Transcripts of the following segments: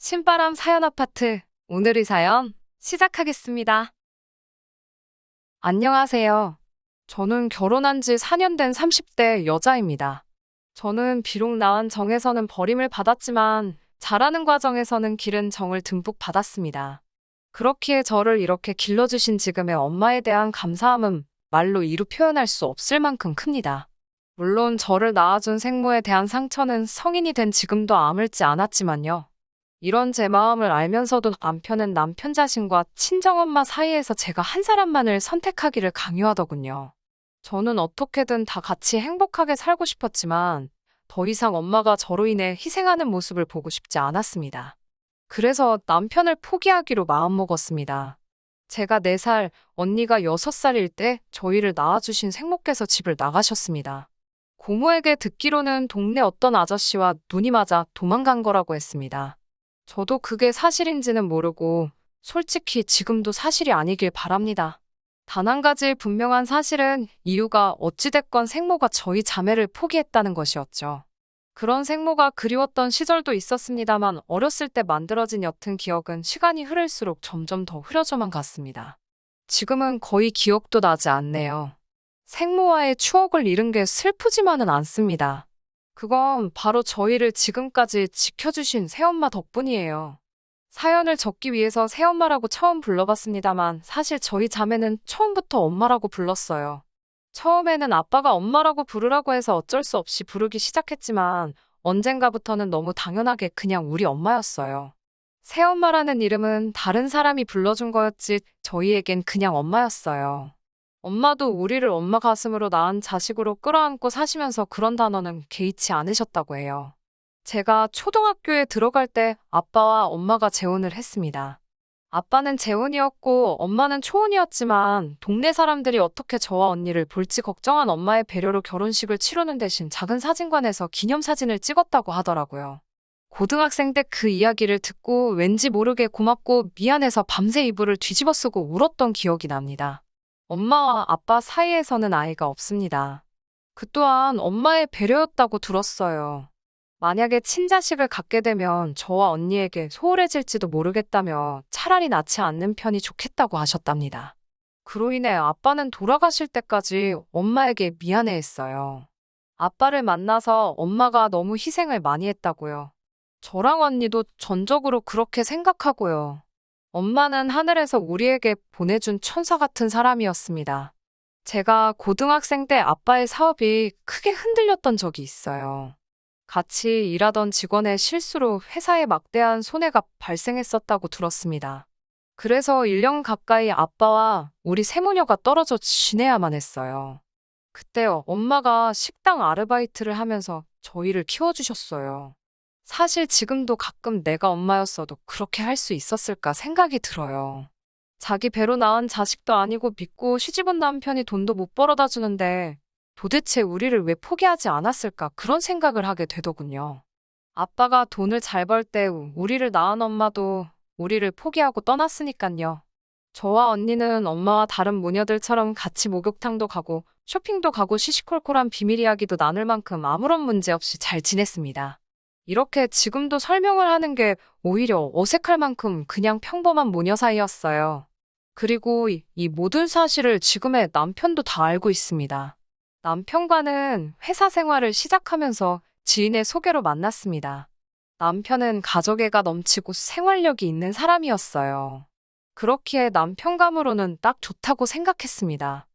신바람 사연 아파트. 오늘의 사연 시작하겠습니다. 안녕하세요. 저는 결혼한 지 4년 된 30대 여자입니다. 저는 비록 낳은 정에서는 버림을 받았지만 자라는 과정에서는 기른 정을 듬뿍 받았습니다. 그렇기에 저를 이렇게 길러주신 지금의 엄마에 대한 감사함은 말로 이루 표현할 수 없을 만큼 큽니다. 물론 저를 낳아준 생모에 대한 상처는 성인이 된 지금도 아물지 않았지만요. 이런 제 마음을 알면서도 남편은 남편 자신과 친정엄마 사이에서 제가 한 사람만을 선택하기를 강요하더군요. 저는 어떻게든 다 같이 행복하게 살고 싶었지만 더 이상 엄마가 저로 인해 희생하는 모습을 보고 싶지 않았습니다. 그래서 남편을 포기하기로 마음먹었습니다. 제가 4살, 언니가 6살일 때 저희를 낳아주신 생모께서 집을 나가셨습니다. 고모에게 듣기로는 동네 어떤 아저씨와 눈이 맞아 도망간 거라고 했습니다. 저도 그게 사실인지는 모르고 솔직히 지금도 사실이 아니길 바랍니다. 단 한 가지 분명한 사실은 이유가 어찌됐건 생모가 저희 자매를 포기했다는 것이었죠. 그런 생모가 그리웠던 시절도 있었습니다만 어렸을 때 만들어진 옅은 기억은 시간이 흐를수록 점점 더 흐려져만 갔습니다. 지금은 거의 기억도 나지 않네요. 생모와의 추억을 잃은 게 슬프지만은 않습니다. 그건 바로 저희를 지금까지 지켜주신 새엄마 덕분이에요. 사연을 적기 위해서 새엄마라고 처음 불러봤습니다만 사실 저희 자매는 처음부터 엄마라고 불렀어요. 처음에는 아빠가 엄마라고 부르라고 해서 어쩔 수 없이 부르기 시작했지만 언젠가부터는 너무 당연하게 그냥 우리 엄마였어요. 새엄마라는 이름은 다른 사람이 불러준 거였지 저희에겐 그냥 엄마였어요. 엄마도 우리를 엄마 가슴으로 낳은 자식으로 끌어안고 사시면서 그런 단어는 개의치 않으셨다고 해요. 제가 초등학교에 들어갈 때 아빠와 엄마가 재혼을 했습니다. 아빠는 재혼이었고 엄마는 초혼이었지만 동네 사람들이 어떻게 저와 언니를 볼지 걱정한 엄마의 배려로 결혼식을 치르는 대신 작은 사진관에서 기념사진을 찍었다고 하더라고요. 고등학생 때 그 이야기를 듣고 왠지 모르게 고맙고 미안해서 밤새 이불을 뒤집어 쓰고 울었던 기억이 납니다. 엄마와 아빠 사이에서는 아이가 없습니다. 그 또한 엄마의 배려였다고 들었어요. 만약에 친자식을 갖게 되면 저와 언니에게 소홀해질지도 모르겠다며 차라리 낳지 않는 편이 좋겠다고 하셨답니다. 그로 인해 아빠는 돌아가실 때까지 엄마에게 미안해했어요. 아빠를 만나서 엄마가 너무 희생을 많이 했다고요. 저랑 언니도 전적으로 그렇게 생각하고요. 엄마는 하늘에서 우리에게 보내준 천사 같은 사람이었습니다. 제가 고등학생 때 아빠의 사업이 크게 흔들렸던 적이 있어요. 같이 일하던 직원의 실수로 회사에 막대한 손해가 발생했었다고 들었습니다. 그래서 1년 가까이 아빠와 우리 세모녀가 떨어져 지내야만 했어요. 그때 엄마가 식당 아르바이트를 하면서 저희를 키워주셨어요. 사실 지금도 가끔 내가 엄마였어도 그렇게 할 수 있었을까 생각이 들어요. 자기 배로 낳은 자식도 아니고 믿고 시집온 남편이 돈도 못 벌어다 주는데 도대체 우리를 왜 포기하지 않았을까 그런 생각을 하게 되더군요. 아빠가 돈을 잘 벌 때 우리를 낳은 엄마도 우리를 포기하고 떠났으니깐요. 저와 언니는 엄마와 다른 모녀들처럼 같이 목욕탕도 가고 쇼핑도 가고 시시콜콜한 비밀 이야기도 나눌 만큼 아무런 문제 없이 잘 지냈습니다. 이렇게 지금도 설명을 하는 게 오히려 어색할 만큼 그냥 평범한 모녀 사이였어요. 그리고 이 모든 사실을 지금의 남편도 다 알고 있습니다. 남편과는 회사 생활을 시작하면서 지인의 소개로 만났습니다. 남편은 가족애가 넘치고 생활력이 있는 사람이었어요. 그렇기에 남편감으로는 딱 좋다고 생각했습니다.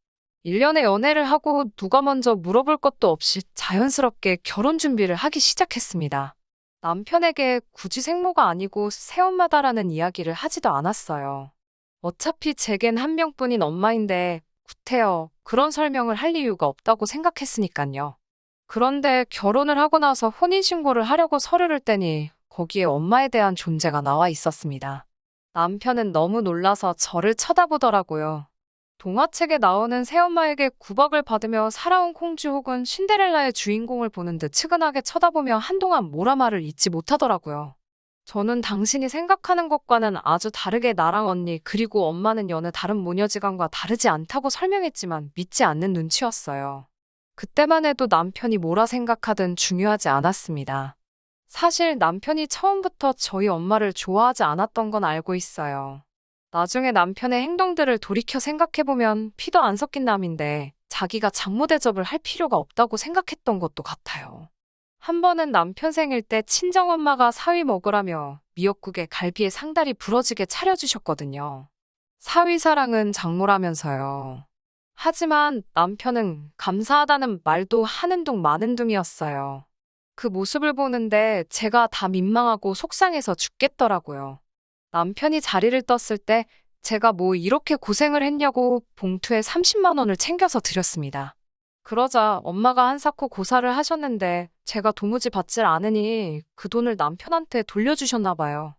1년의 연애를 하고 누가 먼저 물어볼 것도 없이 자연스럽게 결혼 준비를 하기 시작했습니다. 남편에게 굳이 생모가 아니고 새엄마다라는 이야기를 하지도 않았어요. 어차피 제겐 한 명뿐인 엄마인데 구태여 그런 설명을 할 이유가 없다고 생각했으니깐요. 그런데 결혼을 하고 나서 혼인신고를 하려고 서류를 떼니 거기에 엄마에 대한 존재가 나와 있었습니다. 남편은 너무 놀라서 저를 쳐다보더라고요. 동화책에 나오는 새엄마에게 구박을 받으며 살아온 공주 혹은 신데렐라의 주인공을 보는 듯 측은하게 쳐다보며 한동안 모라말을 잊지 못하더라고요. 저는 당신이 생각하는 것과는 아주 다르게 나랑 언니 그리고 엄마는 여느 다른 모녀지간과 다르지 않다고 설명했지만 믿지 않는 눈치였어요. 그때만 해도 남편이 뭐라 생각하든 중요하지 않았습니다. 사실 남편이 처음부터 저희 엄마를 좋아하지 않았던 건 알고 있어요. 나중에 남편의 행동들을 돌이켜 생각해보면 피도 안 섞인 남인데 자기가 장모 대접을 할 필요가 없다고 생각했던 것도 같아요. 한 번은 남편 생일 때 친정엄마가 사위 먹으라며 미역국에 갈비에 상다리 부러지게 차려주셨거든요. 사위 사랑은 장모라면서요. 하지만 남편은 감사하다는 말도 하는 둥 마는 둥이었어요. 그 모습을 보는데 제가 다 민망하고 속상해서 죽겠더라고요. 남편이 자리를 떴을 때 제가 뭐 이렇게 고생을 했냐고 봉투에 30만 원을 챙겨서 드렸습니다. 그러자 엄마가 한사코 고사를 하셨는데 제가 도무지 받질 않으니 그 돈을 남편한테 돌려주셨나 봐요.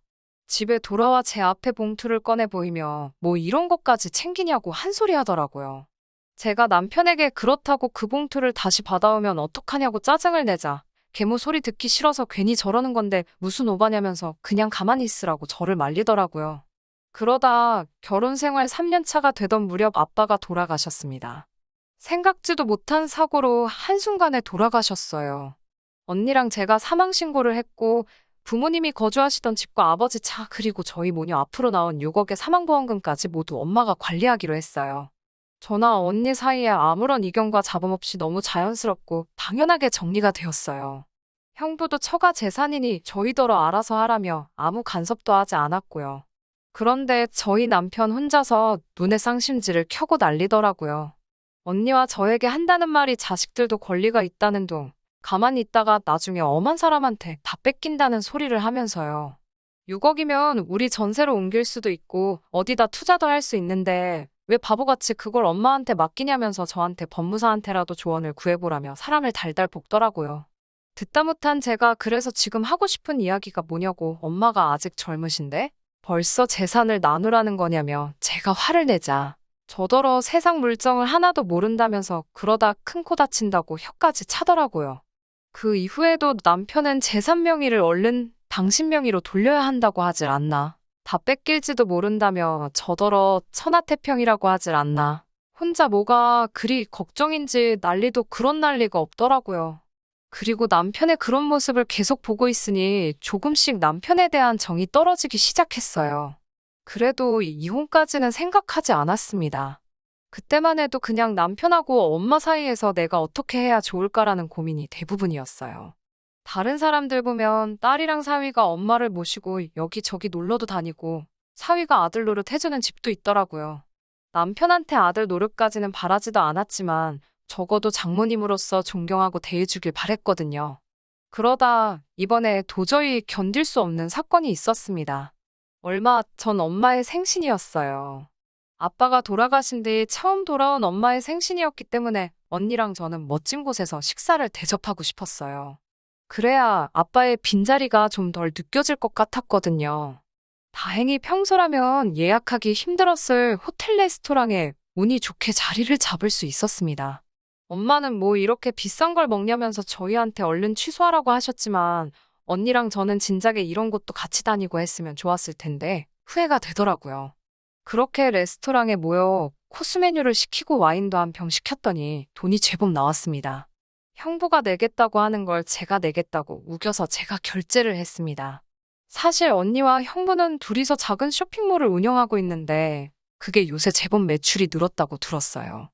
집에 돌아와 제 앞에 봉투를 꺼내 보이며 뭐 이런 것까지 챙기냐고 한 소리 하더라고요. 제가 남편에게 그렇다고 그 봉투를 다시 받아오면 어떡하냐고 짜증을 내자 계모 소리 듣기 싫어서 괜히 저러는 건데 무슨 오바냐면서 그냥 가만히 있으라고 저를 말리더라고요. 그러다 결혼 생활 3년 차가 되던 무렵 아빠가 돌아가셨습니다. 생각지도 못한 사고로 한순간에 돌아가셨어요. 언니랑 제가 사망신고를 했고 부모님이 거주하시던 집과 아버지 차 그리고 저희 모녀 앞으로 나온 6억의 사망보험금까지 모두 엄마가 관리하기로 했어요. 저나 언니 사이에 아무런 이견과 잡음 없이 너무 자연스럽고 당연하게 정리가 되었어요. 형부도 처가 재산이니 저희더러 알아서 하라며 아무 간섭도 하지 않았고요. 그런데 저희 남편 혼자서 눈에 쌍심지를 켜고 난리더라고요. 언니와 저에게 한다는 말이 자식들도 권리가 있다는 둥, 가만히 있다가 나중에 엄한 사람한테 다 뺏긴다는 소리를 하면서요. 6억이면 우리 전세로 옮길 수도 있고 어디다 투자도 할 수 있는데 왜 바보같이 그걸 엄마한테 맡기냐면서 저한테 법무사한테라도 조언을 구해보라며 사람을 달달 볶더라고요. 듣다 못한 제가 그래서 지금 하고 싶은 이야기가 뭐냐고 엄마가 아직 젊으신데 벌써 재산을 나누라는 거냐며 제가 화를 내자 저더러 세상 물정을 하나도 모른다면서 그러다 큰 코 다친다고 혀까지 차더라고요. 그 이후에도 남편은 재산 명의를 얼른 당신 명의로 돌려야 한다고 하질 않나. 다 뺏길지도 모른다며 저더러 천하태평이라고 하질 않나. 혼자 뭐가 그리 걱정인지 난리도 그런 난리가 없더라고요. 그리고 남편의 그런 모습을 계속 보고 있으니 조금씩 남편에 대한 정이 떨어지기 시작했어요. 그래도 이혼까지는 생각하지 않았습니다. 그때만 해도 그냥 남편하고 엄마 사이에서 내가 어떻게 해야 좋을까라는 고민이 대부분이었어요. 다른 사람들 보면 딸이랑 사위가 엄마를 모시고 여기저기 놀러도 다니고 사위가 아들 노릇 해주는 집도 있더라고요. 남편한테 아들 노릇까지는 바라지도 않았지만 적어도 장모님으로서 존경하고 대해주길 바랬거든요. 그러다 이번에 도저히 견딜 수 없는 사건이 있었습니다. 얼마 전 엄마의 생신이었어요. 아빠가 돌아가신 뒤 처음 돌아온 엄마의 생신이었기 때문에 언니랑 저는 멋진 곳에서 식사를 대접하고 싶었어요. 그래야 아빠의 빈자리가 좀 덜 느껴질 것 같았거든요. 다행히 평소라면 예약하기 힘들었을 호텔 레스토랑에 운이 좋게 자리를 잡을 수 있었습니다. 엄마는 뭐 이렇게 비싼 걸 먹냐면서 저희한테 얼른 취소하라고 하셨지만 언니랑 저는 진작에 이런 곳도 같이 다니고 했으면 좋았을 텐데 후회가 되더라고요. 그렇게 레스토랑에 모여 코스 메뉴를 시키고 와인도 한 병 시켰더니 돈이 제법 나왔습니다. 형부가 내겠다고 하는 걸 제가 내겠다고 우겨서 제가 결제를 했습니다. 사실 언니와 형부는 둘이서 작은 쇼핑몰을 운영하고 있는데 그게 요새 제법 매출이 늘었다고 들었어요.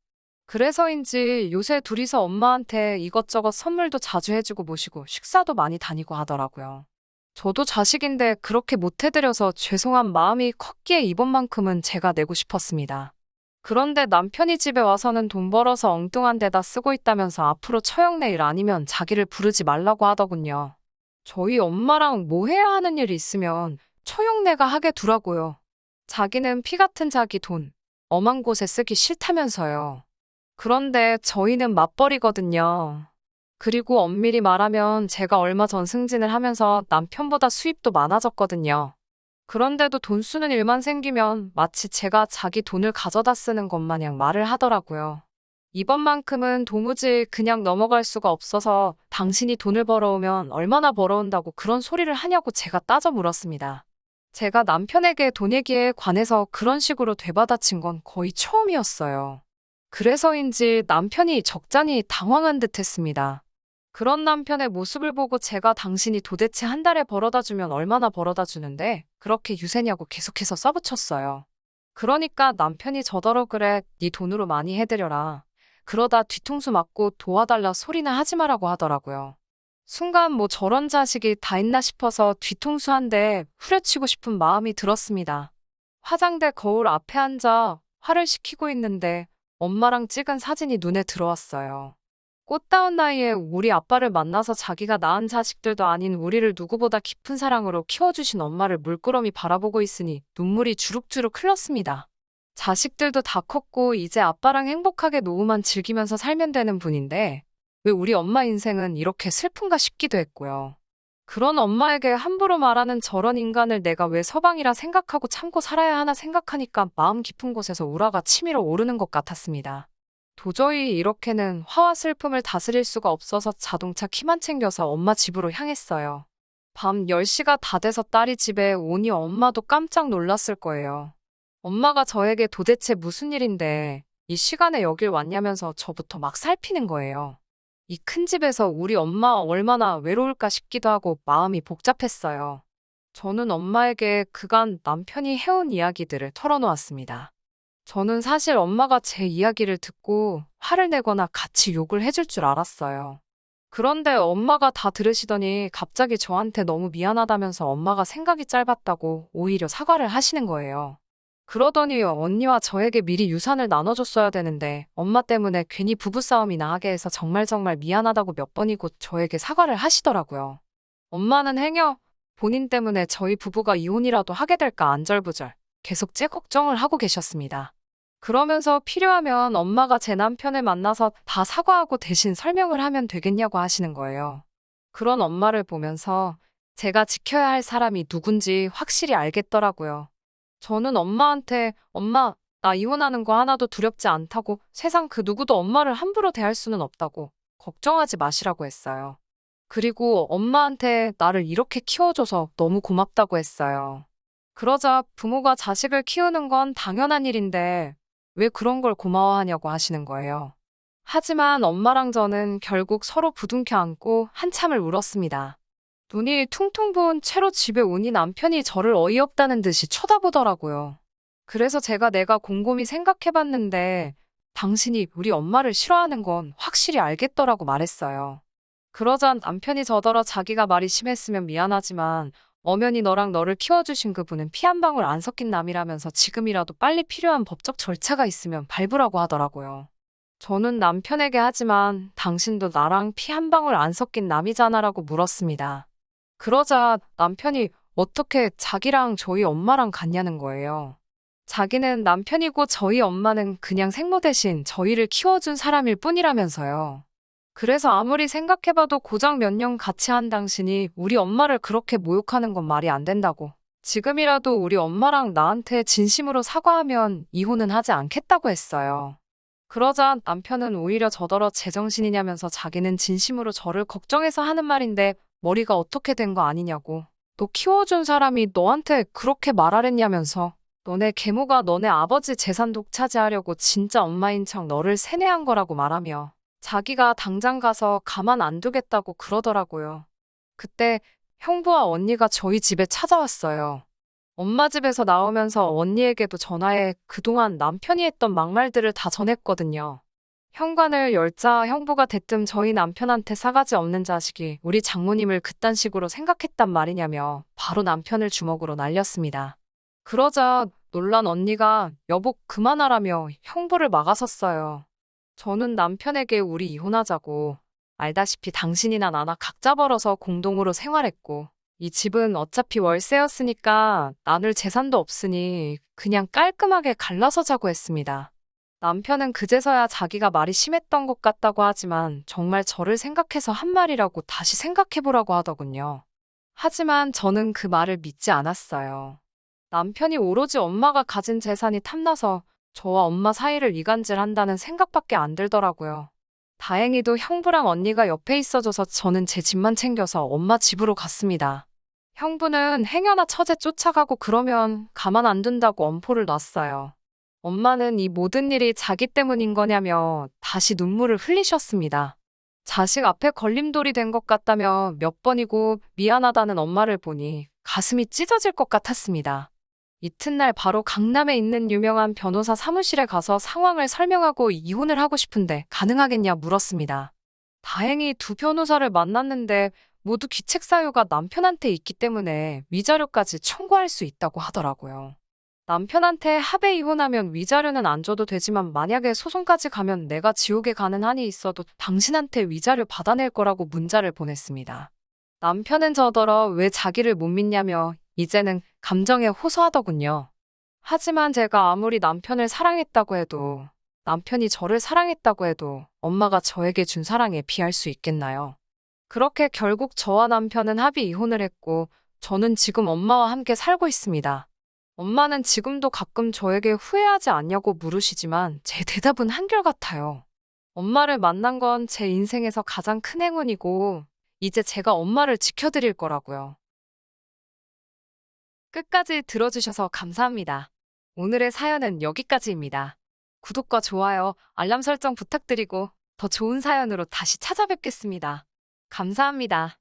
그래서인지 요새 둘이서 엄마한테 이것저것 선물도 자주 해주고 모시고 식사도 많이 다니고 하더라고요. 저도 자식인데 그렇게 못 해드려서 죄송한 마음이 컸기에 이번만큼은 제가 내고 싶었습니다. 그런데 남편이 집에 와서는 돈 벌어서 엉뚱한 데다 쓰고 있다면서 앞으로 처형내 일 아니면 자기를 부르지 말라고 하더군요. 저희 엄마랑 뭐 해야 하는 일이 있으면 처형내가 하게 두라고요. 자기는 피 같은 자기 돈, 엄한 곳에 쓰기 싫다면서요. 그런데 저희는 맞벌이거든요. 그리고 엄밀히 말하면 제가 얼마 전 승진을 하면서 남편보다 수입도 많아졌거든요. 그런데도 돈 쓰는 일만 생기면 마치 제가 자기 돈을 가져다 쓰는 것 마냥 말을 하더라고요. 이번만큼은 도무지 그냥 넘어갈 수가 없어서 당신이 돈을 벌어오면 얼마나 벌어온다고 그런 소리를 하냐고 제가 따져 물었습니다. 제가 남편에게 돈 얘기에 관해서 그런 식으로 되받아친 건 거의 처음이었어요. 그래서인지 남편이 적잖이 당황한 듯 했습니다. 그런 남편의 모습을 보고 제가 당신이 도대체 한 달에 벌어다 주면 얼마나 벌어다 주는데 그렇게 유세냐고 계속해서 써붙였어요. 그러니까 남편이 저더러 그래, 네 돈으로 많이 해드려라. 그러다 뒤통수 맞고 도와달라 소리나 하지 마라고 하더라고요. 순간 뭐 저런 자식이 다 있나 싶어서 뒤통수 한 대 후려치고 싶은 마음이 들었습니다. 화장대 거울 앞에 앉아 화를 식히고 있는데 엄마랑 찍은 사진이 눈에 들어왔어요. 꽃다운 나이에 우리 아빠를 만나서 자기가 낳은 자식들도 아닌 우리를 누구보다 깊은 사랑으로 키워주신 엄마를 물끄러미 바라보고 있으니 눈물이 주룩주룩 흘렀습니다. 자식들도 다 컸고 이제 아빠랑 행복하게 노후만 즐기면서 살면 되는 분인데 왜 우리 엄마 인생은 이렇게 슬픈가 싶기도 했고요. 그런 엄마에게 함부로 말하는 저런 인간을 내가 왜 서방이라 생각하고 참고 살아야 하나 생각하니까 마음 깊은 곳에서 우라가 치밀어 오르는 것 같았습니다. 도저히 이렇게는 화와 슬픔을 다스릴 수가 없어서 자동차 키만 챙겨서 엄마 집으로 향했어요. 밤 10시가 다 돼서 딸이 집에 오니 엄마도 깜짝 놀랐을 거예요. 엄마가 저에게 도대체 무슨 일인데 이 시간에 여길 왔냐면서 저부터 막 살피는 거예요. 이 큰 집에서 우리 엄마 얼마나 외로울까 싶기도 하고 마음이 복잡했어요. 저는 엄마에게 그간 남편이 해온 이야기들을 털어놓았습니다. 저는 사실 엄마가 제 이야기를 듣고 화를 내거나 같이 욕을 해줄 줄 알았어요. 그런데 엄마가 다 들으시더니 갑자기 저한테 너무 미안하다면서 엄마가 생각이 짧았다고 오히려 사과를 하시는 거예요. 그러더니 언니와 저에게 미리 유산을 나눠줬어야 되는데 엄마 때문에 괜히 부부싸움이나 하게 해서 정말 미안하다고 몇 번이고 저에게 사과를 하시더라고요. 엄마는 행여 본인 때문에 저희 부부가 이혼이라도 하게 될까 안절부절 계속 제 걱정을 하고 계셨습니다. 그러면서 필요하면 엄마가 제 남편을 만나서 다 사과하고 대신 설명을 하면 되겠냐고 하시는 거예요. 그런 엄마를 보면서 제가 지켜야 할 사람이 누군지 확실히 알겠더라고요. 저는 엄마한테 엄마, 나 이혼하는 거 하나도 두렵지 않다고 세상 그 누구도 엄마를 함부로 대할 수는 없다고 걱정하지 마시라고 했어요. 그리고 엄마한테 나를 이렇게 키워줘서 너무 고맙다고 했어요. 그러자 부모가 자식을 키우는 건 당연한 일인데 왜 그런 걸 고마워하냐고 하시는 거예요. 하지만 엄마랑 저는 결국 서로 부둥켜 안고 한참을 울었습니다. 눈이 퉁퉁 부은 채로 집에 오니 남편이 저를 어이없다는 듯이 쳐다보더라고요. 그래서 내가 곰곰이 생각해봤는데 당신이 우리 엄마를 싫어하는 건 확실히 알겠더라고 말했어요. 그러자 남편이 저더러 자기가 말이 심했으면 미안하지만 엄연히 너를 키워주신 그분은 피 한 방울 안 섞인 남이라면서 지금이라도 빨리 필요한 법적 절차가 있으면 밟으라고 하더라고요. 저는 남편에게 하지만 당신도 나랑 피 한 방울 안 섞인 남이잖아라고 물었습니다. 그러자 남편이 어떻게 자기랑 저희 엄마랑 같냐는 거예요. 자기는 남편이고 저희 엄마는 그냥 생모 대신 저희를 키워준 사람일 뿐이라면서요. 그래서 아무리 생각해봐도 고작 몇 년 같이 한 당신이 우리 엄마를 그렇게 모욕하는 건 말이 안 된다고. 지금이라도 우리 엄마랑 나한테 진심으로 사과하면 이혼은 하지 않겠다고 했어요. 그러자 남편은 오히려 저더러 제정신이냐면서 자기는 진심으로 저를 걱정해서 하는 말인데 머리가 어떻게 된 거 아니냐고. 너 키워준 사람이 너한테 그렇게 말하랬냐면서. 너네 계모가 너네 아버지 재산 독차지하려고 진짜 엄마인 척 너를 세뇌한 거라고 말하며 자기가 당장 가서 가만 안 두겠다고 그러더라고요. 그때 형부와 언니가 저희 집에 찾아왔어요. 엄마 집에서 나오면서 언니에게도 전화해 그동안 남편이 했던 막말들을 다 전했거든요. 현관을 열자 형부가 대뜸 저희 남편한테 싸가지 없는 자식이 우리 장모님을 그딴 식으로 생각했단 말이냐며 바로 남편을 주먹으로 날렸습니다. 그러자 놀란 언니가 여보 그만하라며 형부를 막아섰어요. 저는 남편에게 우리 이혼하자고 알다시피 당신이나 나나 각자 벌어서 공동으로 생활했고 이 집은 어차피 월세였으니까 나눌 재산도 없으니 그냥 깔끔하게 갈라서 자고 했습니다. 남편은 그제서야 자기가 말이 심했던 것 같다고 하지만 정말 저를 생각해서 한 말이라고 다시 생각해보라고 하더군요. 하지만 저는 그 말을 믿지 않았어요. 남편이 오로지 엄마가 가진 재산이 탐나서 저와 엄마 사이를 이간질한다는 생각밖에 안 들더라고요. 다행히도 형부랑 언니가 옆에 있어줘서 저는 제 집만 챙겨서 엄마 집으로 갔습니다. 형부는 행여나 처제 쫓아가고 그러면 가만 안 둔다고 엄포를 놨어요. 엄마는 이 모든 일이 자기 때문인 거냐며 다시 눈물을 흘리셨습니다. 자식 앞에 걸림돌이 된 것 같다며 몇 번이고 미안하다는 엄마를 보니 가슴이 찢어질 것 같았습니다. 이튿날 바로 강남에 있는 유명한 변호사 사무실에 가서 상황을 설명하고 이혼을 하고 싶은데 가능하겠냐 물었습니다. 다행히 두 변호사를 만났는데 모두 귀책 사유가 남편한테 있기 때문에 위자료까지 청구할 수 있다고 하더라고요. 남편한테 합의 이혼하면 위자료는 안 줘도 되지만 만약에 소송까지 가면 내가 지옥에 가는 한이 있어도 당신한테 위자료 받아낼 거라고 문자를 보냈습니다. 남편은 저더러 왜 자기를 못 믿냐며 이제는 감정에 호소하더군요. 하지만 제가 아무리 남편을 사랑했다고 해도, 남편이 저를 사랑했다고 해도 엄마가 저에게 준 사랑에 비할 수 있겠나요? 그렇게 결국 저와 남편은 합의 이혼을 했고, 저는 지금 엄마와 함께 살고 있습니다. 엄마는 지금도 가끔 저에게 후회하지 않냐고 물으시지만 제 대답은 한결같아요. 엄마를 만난 건 제 인생에서 가장 큰 행운이고, 이제 제가 엄마를 지켜드릴 거라고요. 끝까지 들어주셔서 감사합니다. 오늘의 사연은 여기까지입니다. 구독과 좋아요, 알람 설정 부탁드리고 더 좋은 사연으로 다시 찾아뵙겠습니다. 감사합니다.